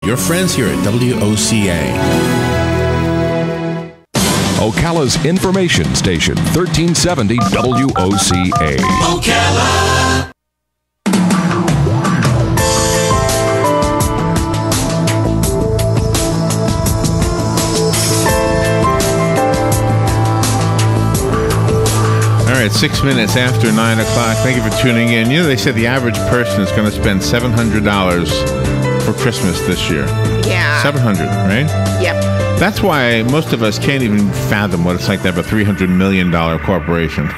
Your friends here at WOCA. Ocala's information station, 1370 WOCA. Ocala! All right, 6 minutes after 9 o'clock. Thank you for tuning in. You know, they said the average person is going to spend $700 for Christmas this year. Yeah. 700, right? Yep. That's why most of us can't even fathom what it's like to have a $300 million corporation.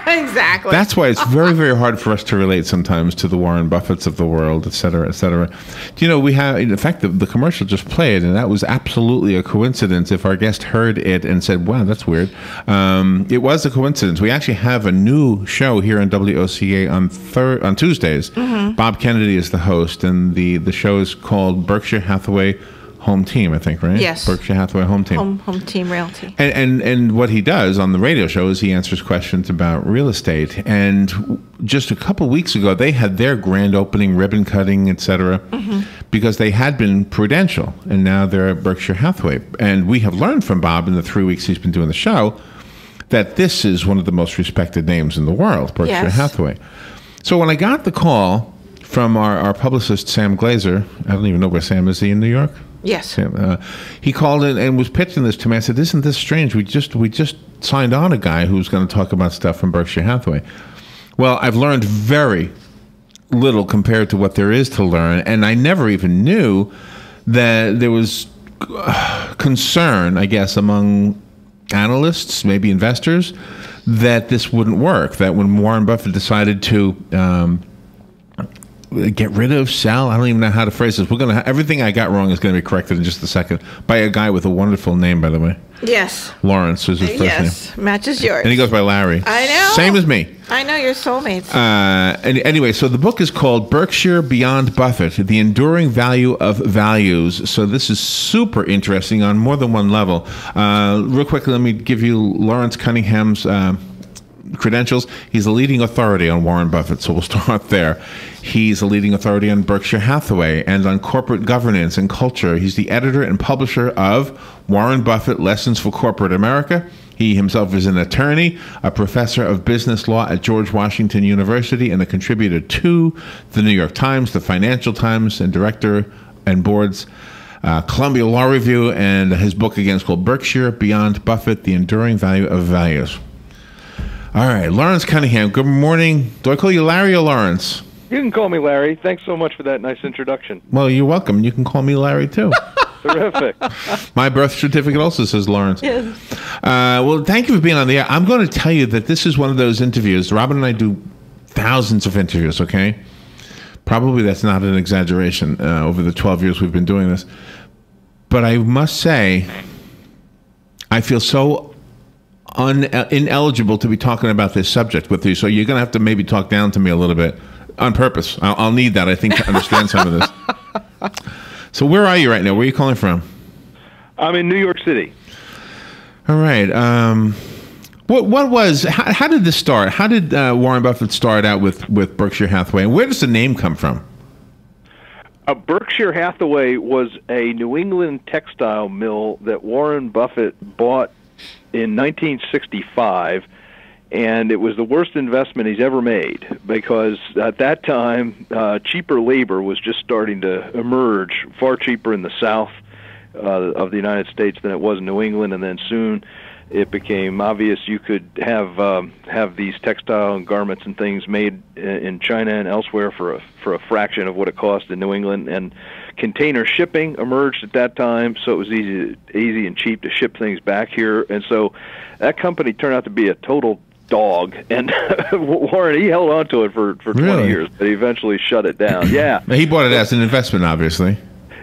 Exactly. That's why it's very, very hard for us to relate sometimes to the Warren Buffetts of the world, et cetera, et cetera. Do you know, we have, in fact, the commercial just played, and that was absolutely a coincidence. If our guest heard it and said, wow, that's weird, it was a coincidence. We actually have a new show here on WOCA on Tuesdays. Mm-hmm. Bob Kennedy is the host, and the show is called Berkshire Hathaway Home Team, I think, right? Yes. Berkshire Hathaway Home Team. Home Team Realty. And what he does on the radio show is he answers questions about real estate. And just a couple weeks ago, they had their grand opening, ribbon cutting, et cetera, because they had been Prudential, and now they're at Berkshire Hathaway. And we have learned from Bob in the 3 weeks he's been doing the show that this is one of the most respected names in the world, Berkshire Hathaway. So when I got the call from our publicist, Sam Glazer, I don't even know where Sam is. He in New York? Yes. He called in and was pitching this to me. I said, "Isn't this strange? We just signed on a guy who's going to talk about stuff from Berkshire Hathaway." Well, I've learned very little compared to what there is to learn, and I never even knew that there was concern, I guess, among analysts, maybe investors, that this wouldn't work. That when Warren Buffett decided to get rid of, sell, I don't even know how to phrase this. We're going to everything I got wrong is going to be corrected in just a second by a guy with a wonderful name, by the way. Yes. Lawrence is his first name. Yes, matches yours. And he goes by Larry. I know. Same as me. I know, you're soulmates. And anyway, so the book is called Berkshire Beyond Buffett, The Enduring Value of Values. So this is super interesting on more than one level. Real quickly, let me give you Lawrence Cunningham's credentials. He's a leading authority on Warren Buffett, so we'll start there. He's a leading authority on Berkshire Hathaway and on corporate governance and culture. He's the editor and publisher of Warren Buffett, Lessons for Corporate America. He himself is an attorney, a professor of business law at George Washington University, and a contributor to the New York Times, the Financial Times, and director and boards Columbia Law Review, and his book again is called Berkshire Beyond Buffett, The Enduring Value of Values. All right, Lawrence Cunningham, good morning. Do I call you Larry or Lawrence? You can call me Larry. Thanks so much for that nice introduction. Well, you're welcome. You can call me Larry, too. Terrific. My birth certificate also says Lawrence. Yes. Well, thank you for being on the air. I'm going to tell you that this is one of those interviews. Robin and I do thousands of interviews, okay? Probably that's not an exaggeration over the 12 years we've been doing this. But I must say, I feel so ineligible to be talking about this subject with you, so you're going to have to maybe talk down to me a little bit on purpose. I'll need that, I think, to understand some of this. So where are you right now? Where are you calling from? I'm in New York City. All right. How did this start? How did Warren Buffett start out with Berkshire Hathaway, and where does the name come from? Berkshire Hathaway was a New England textile mill that Warren Buffett bought in 1965, and it was the worst investment he's ever made because at that time, cheaper labor was just starting to emerge, far cheaper in the South of the United States than it was in New England, and then soon it became obvious you could have these textile and garments and things made in China and elsewhere for a fraction of what it cost in New England, and container shipping emerged at that time, so it was easy and cheap to ship things back here, and so that company turned out to be a total dog, and Warren, he held on to it for 20 years, but he eventually shut it down. Yeah. He bought it as an investment, obviously.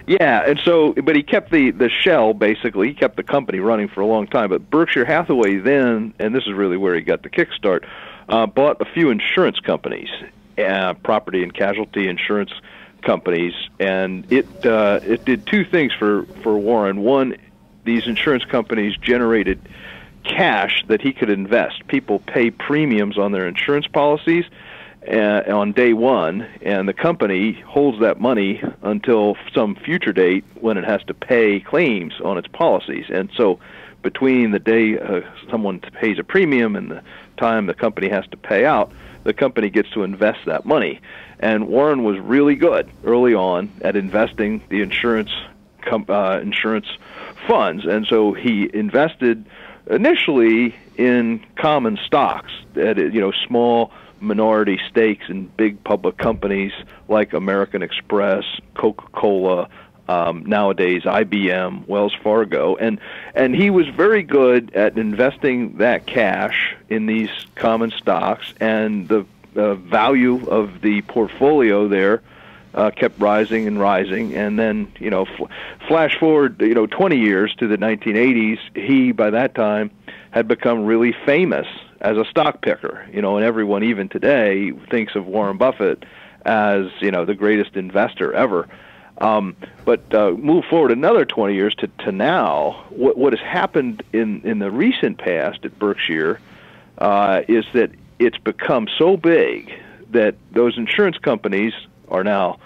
Yeah, and so, but he kept the shell, basically. He kept the company running for a long time. But Berkshire Hathaway then, and this is really where he got the kickstart, bought a few insurance companies, property and casualty insurance companies, and it did two things for Warren. One, these insurance companies generated cash that he could invest. People pay premiums on their insurance policies, on day one, and the company holds that money until some future date when it has to pay claims on its policies. And so between the day someone pays a premium and the time the company has to pay out, the company gets to invest that money. And Warren was really good early on at investing the insurance funds, and so he invested initially in common stocks, at small minority stakes in big public companies like American Express, Coca-Cola, nowadays IBM, Wells Fargo, and he was very good at investing that cash in these common stocks, and the value of the portfolio there kept rising and rising. And then, flash forward, 20 years to the 1980s, he, by that time, had become really famous as a stock picker, and everyone, even today, thinks of Warren Buffett as, the greatest investor ever. But move forward another 20 years to now, what has happened in the recent past at Berkshire is that it's become so big that those insurance companies are now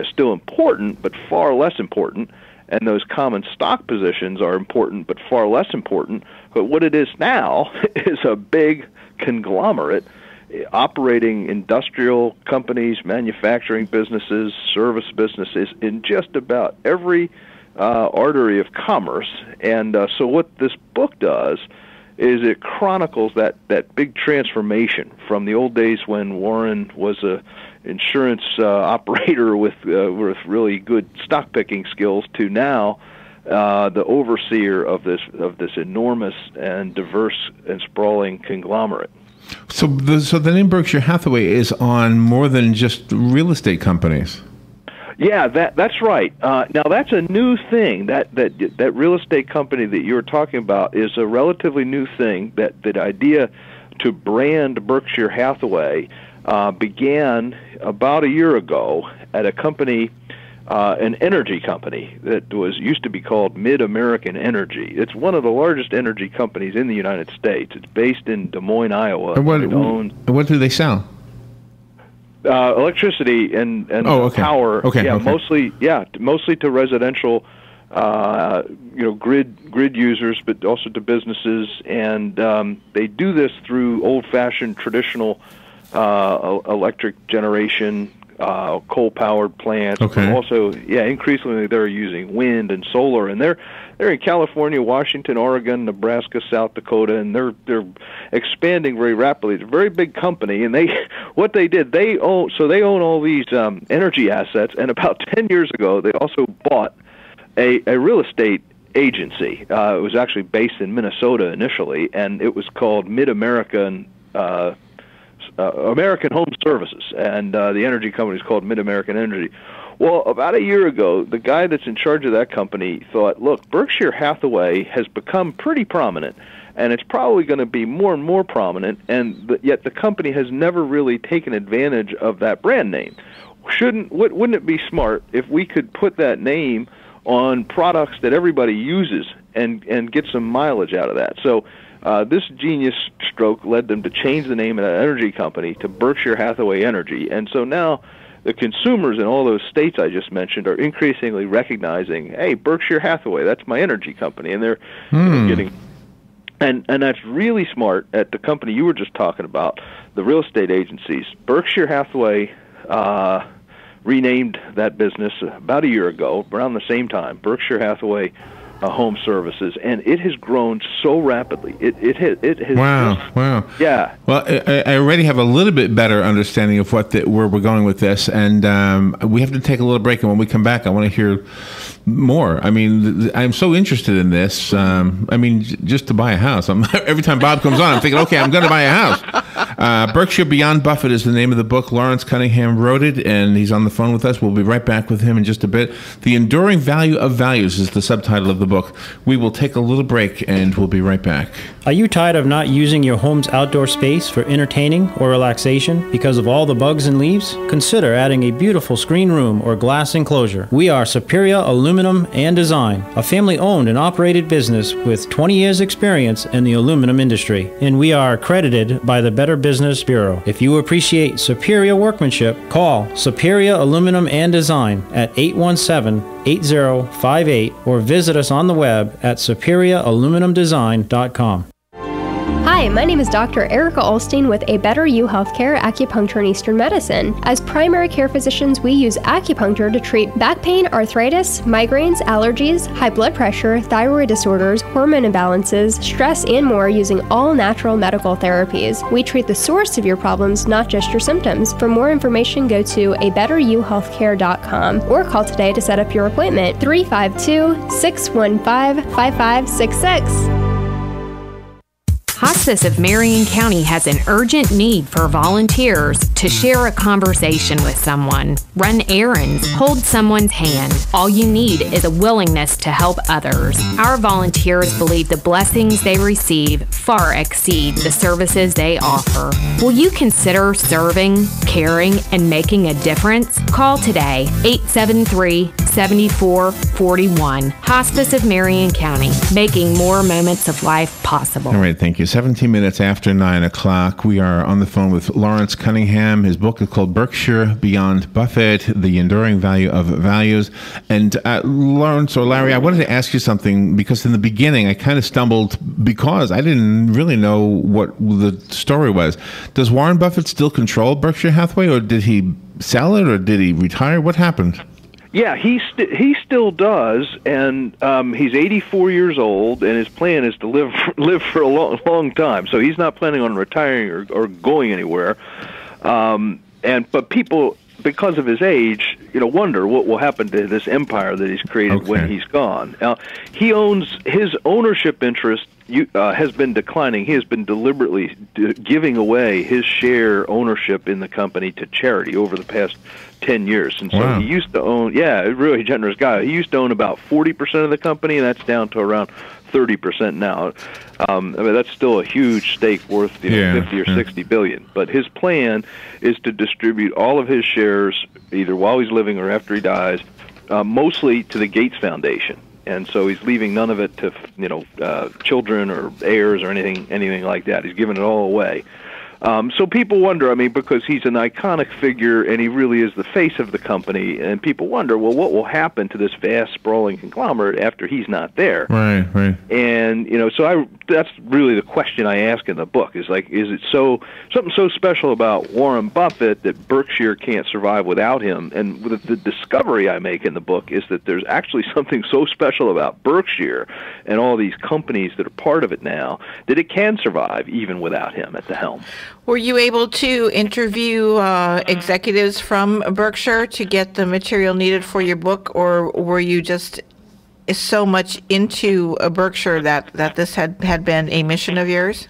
still important, but far less important, and those common stock positions are important, but far less important. But what it is now is a big conglomerate operating industrial companies, manufacturing businesses, service businesses in just about every artery of commerce. And so what this book does is it chronicles that big transformation from the old days when Warren was a insurance operator with really good stock picking skills to now the overseer of this enormous and diverse and sprawling conglomerate. So the name Berkshire Hathaway is on more than just real estate companies. Yeah, that's right. Now that's a new thing. That real estate company that you were talking about is a relatively new thing. That idea to brand Berkshire Hathaway began about a year ago at a company, an energy company that used to be called Mid-American Energy. It's one of the largest energy companies in the United States. It's based in Des Moines, Iowa. What do they sell? Electricity and power. Okay. Mostly to residential, grid users, but also to businesses. And they do this through old-fashioned, traditional electric generation, coal-powered plants. Okay. But also, increasingly they're using wind and solar, and they're in California, Washington, Oregon, Nebraska, South Dakota, and they're expanding very rapidly. It's a very big company, and they own all these energy assets. And about 10 years ago, they also bought a real estate agency. It was actually based in Minnesota initially, and it was called Mid-American American Home Services, and the energy company is called Mid-American Energy. Well, about a year ago, the guy that's in charge of that company thought, look, Berkshire Hathaway has become pretty prominent, and it's probably going to be more and more prominent, and yet the company has never really taken advantage of that brand name. Wouldn't it be smart if we could put that name on products that everybody uses and get some mileage out of that? So this genius stroke led them to change the name of that energy company to Berkshire Hathaway Energy. And so now the consumers in all those states I just mentioned are increasingly recognizing, hey, Berkshire Hathaway, that's my energy company. And they're getting... And that's really smart at the company you were just talking about, the real estate agencies. Berkshire Hathaway renamed that business about a year ago, around the same time, Berkshire Hathaway Home Services, and it has grown so rapidly. It has. Wow. Yeah. Well, I already have a little bit better understanding of where we're going with this, and we have to take a little break. And when we come back, I want to hear more. I mean, I'm so interested in this. Just to buy a house. Every time Bob comes on, I'm thinking, okay, I'm going to buy a house. Berkshire Beyond Buffett is the name of the book. Lawrence Cunningham wrote it, and he's on the phone with us. We'll be right back with him in just a bit. The Enduring Value of Values is the subtitle of the book. We will take a little break, and we'll be right back. Are you tired of not using your home's outdoor space for entertaining or relaxation because of all the bugs and leaves? Consider adding a beautiful screen room or glass enclosure. We are Superior Aluminum and Design, a family-owned and operated business with 20 years experience in the aluminum industry, and we are accredited by the Better Business Business Bureau. If you appreciate superior workmanship, call Superior Aluminum and Design at 817-8058 or visit us on the web at superiораluminumdesign.com. Hi, my name is Dr. Erica Olstein with A Better You Healthcare Acupuncture and Eastern Medicine. As primary care physicians, we use acupuncture to treat back pain, arthritis, migraines, allergies, high blood pressure, thyroid disorders, hormone imbalances, stress, and more using all natural medical therapies. We treat the source of your problems, not just your symptoms. For more information, go to abetteryouhealthcare.com or call today to set up your appointment, 352-615-5566. Hospice of Marion County has an urgent need for volunteers to share a conversation with someone, run errands, hold someone's hand. All you need is a willingness to help others. Our volunteers believe the blessings they receive far exceed the services they offer. Will you consider serving, caring, and making a difference? Call today, 873-7441. Hospice of Marion County, making more moments of life possible. All right, thank you. 17 minutes after 9 o'clock, we are on the phone with Lawrence Cunningham. His book is called Berkshire Beyond Buffett, The Enduring Value of Values. And Lawrence or Larry, I wanted to ask you something because in the beginning I kind of stumbled because I didn't really know what the story was. Does Warren Buffett still control Berkshire Hathaway, or did he sell it, or did he retire? What happened? Yeah, he still does, and he's 84 years old, and his plan is to live for a long time. So he's not planning on retiring or going anywhere. But people, because of his age, wonder what will happen to this empire that he's created when he's gone. Now, his ownership interest has been declining. He has been deliberately giving away his share ownership in the company to charity over the past 10 years. And so he used to own, a really generous guy. He used to own about 40% of the company, and that's down to around 30% now. That's still a huge stake worth 50 or 60 billion. But his plan is to distribute all of his shares, either while he's living or after he dies, mostly to the Gates Foundation. And so he's leaving none of it to children or heirs or anything like that. He's giving it all away. So people wonder, because he's an iconic figure and he really is the face of the company, and people wonder, well, what will happen to this vast, sprawling conglomerate after he's not there? Right. And, that's really the question I ask in the book, is it something so special about Warren Buffett that Berkshire can't survive without him? And the discovery I make in the book is that there's actually something so special about Berkshire and all these companies that are part of it now that it can survive even without him at the helm. Were you able to interview executives from Berkshire to get the material needed for your book, or were you just so much into Berkshire that this had been a mission of yours?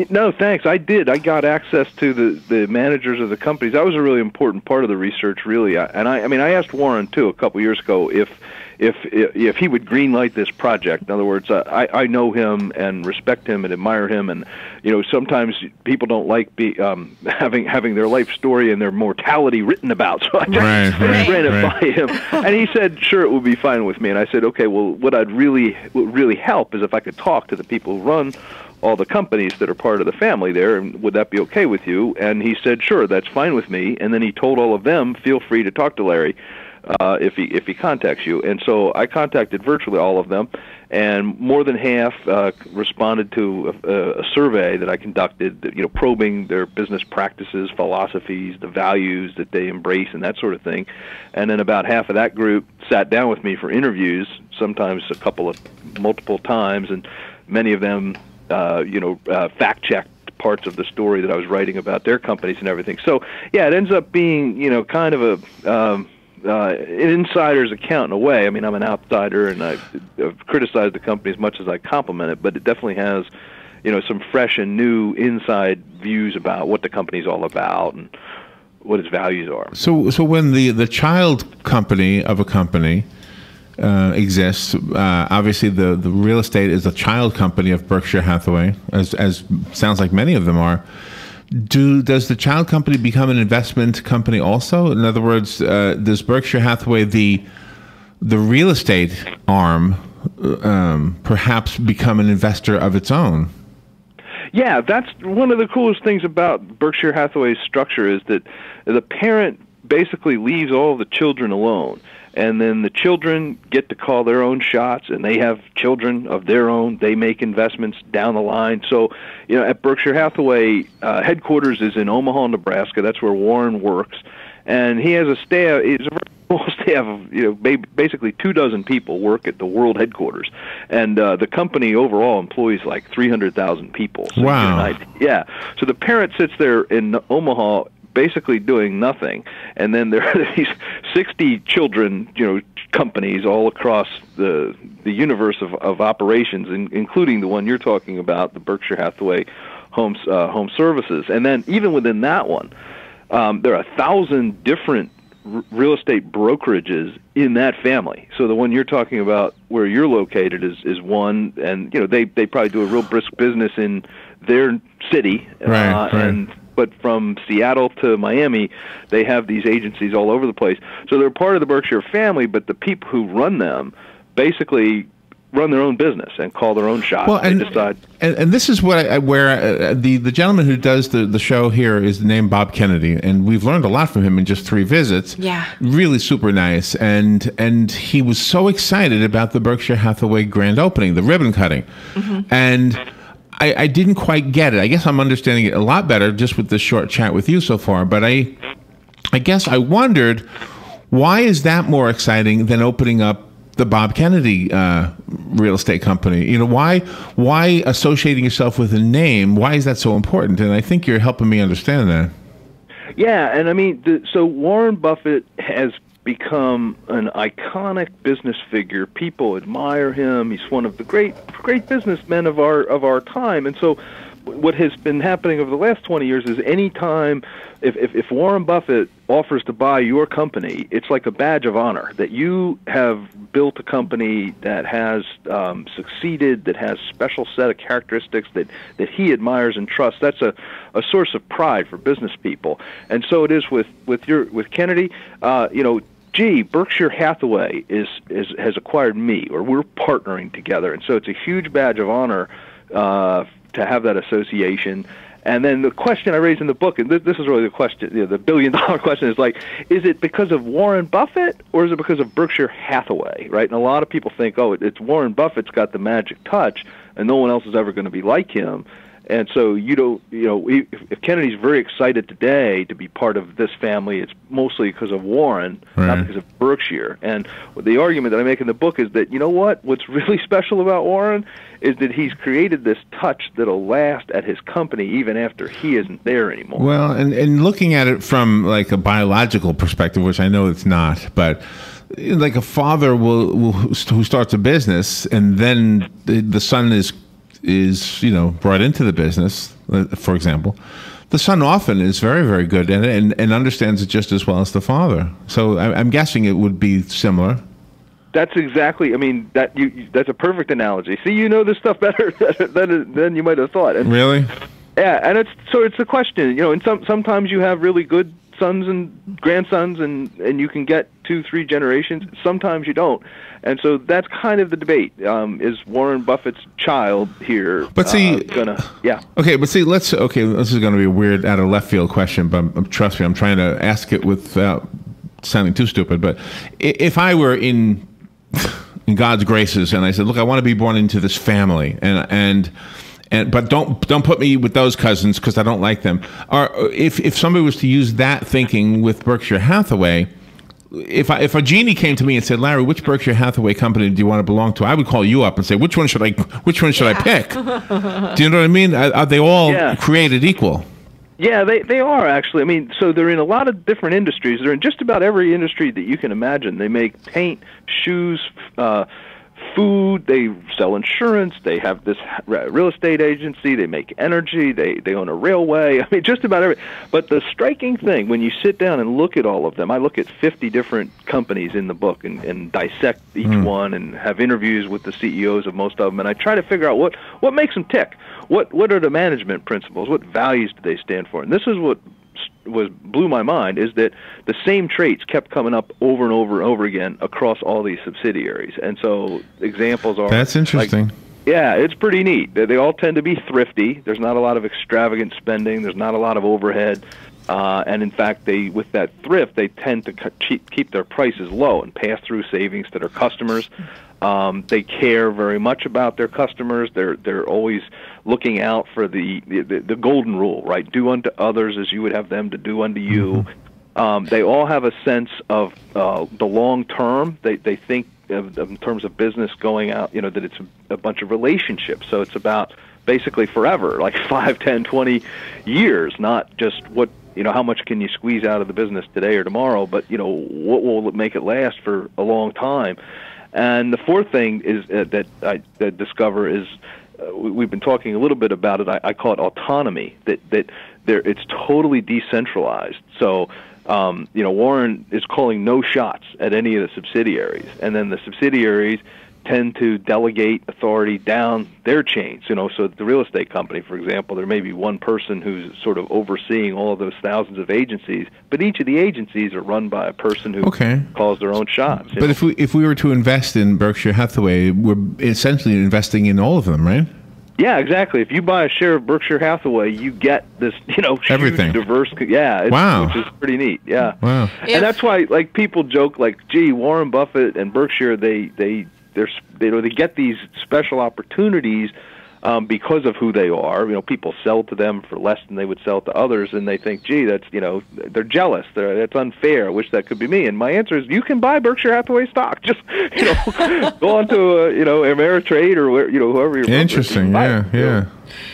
No, thanks. I did. I got access to the managers of the companies. That was a really important part of the research, really. I asked Warren too a couple years ago if he would greenlight this project. In other words, I know him and respect him and admire him, and sometimes people don't like having their life story and their mortality written about. So I ran it by him, and he said, "Sure, it would be fine with me." And I said, "Okay, well, what would really help is if I could talk to the people who run all the companies that are part of the family there, and would that be okay with you?" And he said, "Sure, that's fine with me." And then he told all of them, "Feel free to talk to Larry if he contacts you." And so I contacted virtually all of them, and more than half responded to a survey that I conducted, probing their business practices, philosophies, the values that they embrace, and that sort of thing. And then about half of that group sat down with me for interviews, sometimes multiple times, and many of them fact-checked parts of the story that I was writing about their companies and everything. So, yeah, it ends up being, kind of an insider's account in a way. I'm an outsider, and I've criticized the company as much as I compliment it, but it definitely has, some fresh and new inside views about what the company's all about and what its values are. So when the child company of a company exists, obviously the real estate is a child company of Berkshire Hathaway, as sounds like many of them are. Does the child company become an investment company also? In other words, does Berkshire Hathaway, the real estate arm, perhaps become an investor of its own? Yeah, that's one of the coolest things about Berkshire Hathaway's structure is that the parent basically leaves all the children alone. And then the children get to call their own shots, and they have children of their own. They make investments down the line. So, at Berkshire Hathaway, headquarters is in Omaha, Nebraska. That's where Warren works. And he has a staff. It's a very small staff of, basically 24 people work at the world headquarters. And the company overall employs like 300,000 people. So wow. Yeah. So the parent sits there in Omaha basically doing nothing, and then there are these 60 children, companies all across the universe of operations, including the one you're talking about, the Berkshire Hathaway Home Services. And then even within that one, there are 1,000 different real estate brokerages in that family. So the one you're talking about, where you're located, is one, and they probably do a real brisk business in their city, right. But from Seattle to Miami, they have these agencies all over the place. So they're part of the Berkshire family, but the people who run them basically run their own business and call their own shots. Well, and, and this is where the gentleman who does the show here is named Bob Kennedy, and we've learned a lot from him in just 3 visits. Yeah. Really super nice. And he was so excited about the Berkshire Hathaway grand opening, the ribbon cutting. Mm-hmm. And I didn't quite get it. I guess I'm understanding it a lot better just with this short chat with you so far. But I guess I wondered, why is that more exciting than opening up the Bob Kennedy real estate company? Why associating yourself with a name? Why is that so important? And I think you're helping me understand that. Yeah, and I mean, so Warren Buffett has become an iconic business figure. People admire him. He's one of the great businessmen of our time. And so what has been happening over the last 20 years is any time if Warren Buffett offers to buy your company, it's like a badge of honor that you have built a company that has succeeded, that has special set of characteristics that he admires and trusts. That's a source of pride for business people. And so it is with Kennedy. Berkshire Hathaway has acquired me, or we're partnering together, and so it's a huge badge of honor to have that association. And then the question I raised in the book, and this is really the question, the billion-dollar question, is is it because of Warren Buffett or is it because of Berkshire Hathaway, right? And a lot of people think, it's Warren Buffett's got the magic touch, and no one else is ever going to be like him. And so if Kennedy's very excited today to be part of this family, it's mostly because of Warren, right, not because of Berkshire. And the argument that I make in the book is that, what's really special about Warren is that he's created this touch that'll last at his company even after he isn't there anymore. Well, and looking at it from like a biological perspective, which I know it's not, but like a father who starts a business and then the son is brought into the business, for example, the son often is very, very good at it and understands it just as well as the father. So I'm guessing it would be similar. That's exactly. I mean, that's a perfect analogy. See, this stuff better than you might have thought. And, really? Yeah, and it's a question. And sometimes you have really good sons and grandsons, and you can get 2-3 generations. Sometimes you don't. And so that's kind of the debate. Is Warren Buffett's child here yeah. Okay, but see, this is going to be a weird, out of left field question, but trust me, I'm trying to ask it without sounding too stupid. But if I were in God's graces and I said, look, I want to be born into this family, but don't put me with those cousins because I don't like them. Or if somebody was to use that thinking with Berkshire Hathaway, if a genie came to me and said, Larry, which Berkshire Hathaway company do you want to belong to? I would call you up and say, which one should I pick? Do you know what I mean? Are they all created equul? Yeah, they are, actually. I mean, so they're in a lot of different industries. They're in just about every industry that you can imagine. They make paint, shoes, food, they sell insurance, they have this real estate agency, they make energy, they own a railway. I mean, just about every. But the striking thing, when you sit down and look at all of them, I look at 50 different companies in the book and dissect each one and have interviews with the CEOs of most of them, and I try to figure out what makes them tick. What are the management principles? What values do they stand for? And this is what blew my mind, is that the same traits kept coming up over and over and over again across all these subsidiaries. And so examples are... That's interesting. Yeah, it's pretty neat. They all tend to be thrifty. There's not a lot of extravagant spending. There's not a lot of overhead. And in fact, with that thrift, they tend to keep their prices low and pass through savings to their customers. They care very much about their customers. They're always looking out for the golden rule, right? Do unto others as you would have them to do unto you. They all have a sense of the long term. They think in terms of business going out, that it's a bunch of relationships. So it's about basically forever, like 5, 10, 20 years, not just how much can you squeeze out of the business today or tomorrow, but, what will make it last for a long time. And the fourth thing is that I discover is we've been talking a little bit about it. I call it autonomy. That it's totally decentralized. So Warren is calling no shots at any of the subsidiaries, and then the subsidiaries tend to delegate authority down their chains. So the real estate company, for example, there may be one person who's sort of overseeing all of those thousands of agencies, but each of the agencies are run by a person who calls their own shots. But if we were to invest in Berkshire Hathaway, we're essentially investing in all of them, right? Yeah, exactly. If you buy a share of Berkshire Hathaway, you get this, everything. Huge, diverse. Yeah, wow, which is pretty neat. Yeah, wow. And that's why, people joke, gee, Warren Buffett and Berkshire, they get these special opportunities because of who they are. People sell to them for less than they would sell to others, and they think, gee, that's they're jealous. That's unfair. I wish that could be me. And my answer is, you can buy Berkshire Hathaway stock. Just go on to Ameritrade or whoever you're. Interesting. Yeah.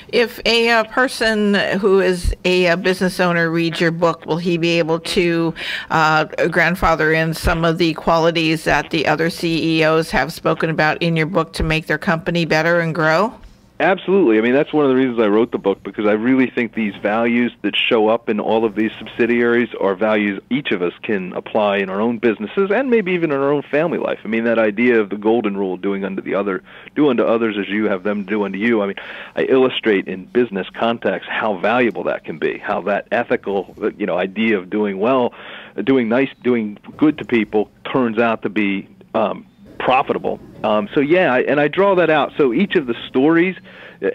If a person who is a business owner reads your book, will he be able to grandfather in some of the qualities that the other CEOs have spoken about in your book to make their company better and grow? Absolutely. I mean, that's one of the reasons I wrote the book, because I really think these values that show up in all of these subsidiaries are values each of us can apply in our own businesses and maybe even in our own family life. I mean, that idea of the golden rule, do unto others as you have them do unto you. I mean, I illustrate in business context how valuable that can be, how that ethical, idea of doing well, doing nice, doing good to people turns out to be profitable. And I draw that out. So each of the stories,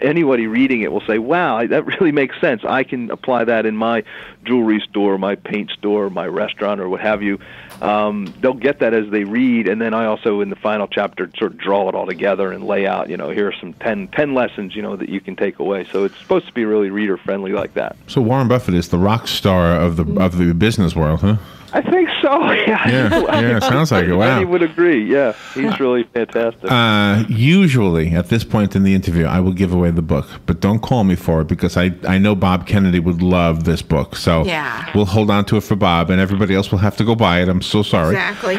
anybody reading it will say, wow, that really makes sense. I can apply that in my jewelry store, my paint store, my restaurant, or what have you. They'll get that as they read, and then I also, in the final chapter, sort of draw it all together and lay out, here are some 10 lessons, that you can take away. So it's supposed to be really reader-friendly like that. So Warren Buffett is the rock star of the business world, huh? I think so. Yeah, sounds like it. Wow. He would agree. Yeah, he's really fantastic. Usually, at this point in the interview, I will give away the book, but don't call me for it, because I know Bob Kennedy would love this book. So we'll hold on to it for Bob, and everybody else will have to go buy it. I'm so sorry. Exactly.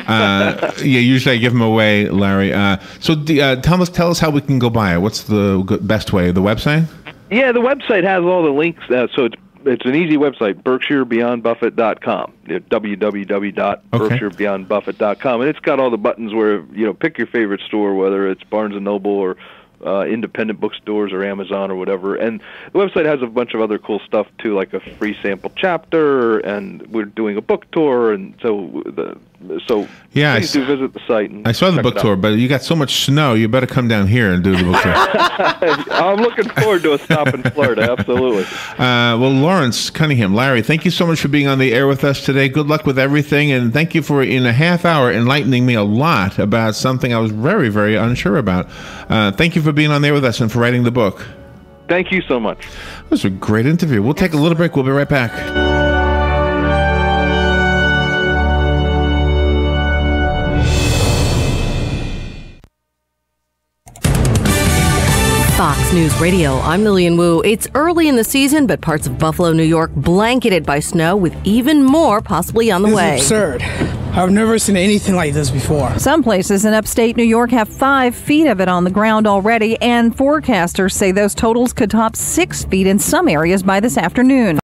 Usually I give them away, Larry. Tell us how we can go buy it. What's the best way? The website? Yeah, the website has all the links. So it's an easy website, BerkshireBeyondBuffett.com. www.BerkshireBeyondBuffett.com, and it's got all the buttons where pick your favorite store, whether it's Barnes and Noble or independent bookstores or Amazon or whatever. And the website has a bunch of other cool stuff too, like a free sample chapter, and we're doing a book tour, and please do visit the site. I saw the book tour, but you got so much snow, you better come down here and do the book tour. I'm looking forward to a stop in Florida, absolutely. Well, Lawrence Cunningham, Larry, thank you so much for being on the air with us today. Good luck with everything, and thank you for, in a half hour, enlightening me a lot about something I was very, very unsure about. Thank you for being on there with us and for writing the book. Thank you so much. It was a great interview. We'll take a little break. We'll be right back. Fox News Radio, I'm Lillian Wu. It's early in the season, but parts of Buffalo, New York, blanketed by snow with even more possibly on the way. This is absurd. I've never seen anything like this before. Some places in upstate New York have 5 feet of it on the ground already, and forecasters say those totals could top 6 feet in some areas by this afternoon.